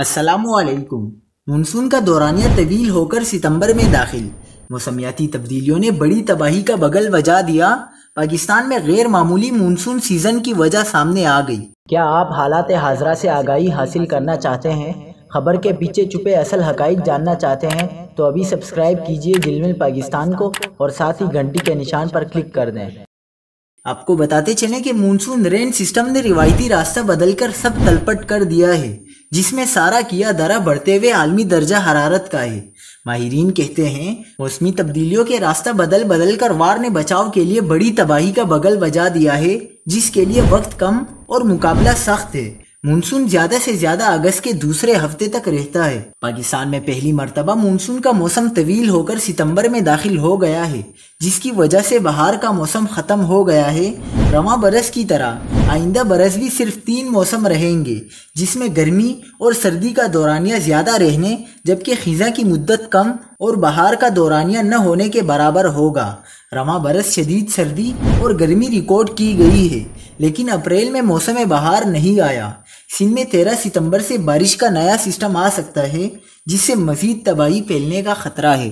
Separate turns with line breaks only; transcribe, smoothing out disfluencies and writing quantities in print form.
السلام علیکم۔ مونسون کا دورانیہ طویل ہو کر ستمبر میں داخل، موسمیاتی تبدیلیوں نے بڑی تباہی کا بغل بجا دیا۔ پاکستان میں غیر معمولی مونسون سیزن کی وجہ سامنے آ گئی۔
کیا آپ حالات حاضرہ سے آگاہی حاصل کرنا چاہتے ہیں؟ خبر کے پیچھے چھپے اصل حقائق جاننا چاہتے ہیں تو ابھی سبسکرائب کیجئے جلمل پاکستان کو اور ساتھ ہی گھنٹی کے نشان پر کلک کر دیں۔
آپ کو بتاتے چلیں کہ مونسون رین سسٹم نے روایتی راستہ بدل کر سب تلپٹ کر دیا ہے، جس میں سارا کیا درا بڑھتے ہوئے عالمی درجہ حرارت کا ہے۔ ماہرین کہتے ہیں موسمی تبدیلیوں کے راستہ بدل کر وار نے بچاؤ کے لیے بڑی تباہی کا بغل بجا دیا ہے، جس کے لیے وقت کم اور مقابلہ سخت ہے۔ مونسون زیادہ سے زیادہ اگست کے دوسرے ہفتے تک رہتا ہے۔ پاکستان میں پہلی مرتبہ مونسون کا موسم طویل ہو کر ستمبر میں داخل ہو گیا ہے، جس کی وجہ سے بہار کا موسم ختم ہو گیا ہے۔ رواں برس کی طرح آئندہ برس بھی صرف 3 موسم رہیں گے، جس میں گرمی اور سردی کا دورانیہ زیادہ رہنے جبکہ خزاں کی مدت کم اور بہار کا دورانیہ نہ ہونے کے برابر ہوگا۔ رواں برس شدید سردی اور گرمی ریکارڈ کی گئی ہے، لیکن اپریل میں موسم بہار نہیں آیا۔ سندھ میں 13 ستمبر سے بارش کا نیا سسٹم آ سکتا ہے، جس سے مزید تباہی پھیلنے کا خطرہ ہے۔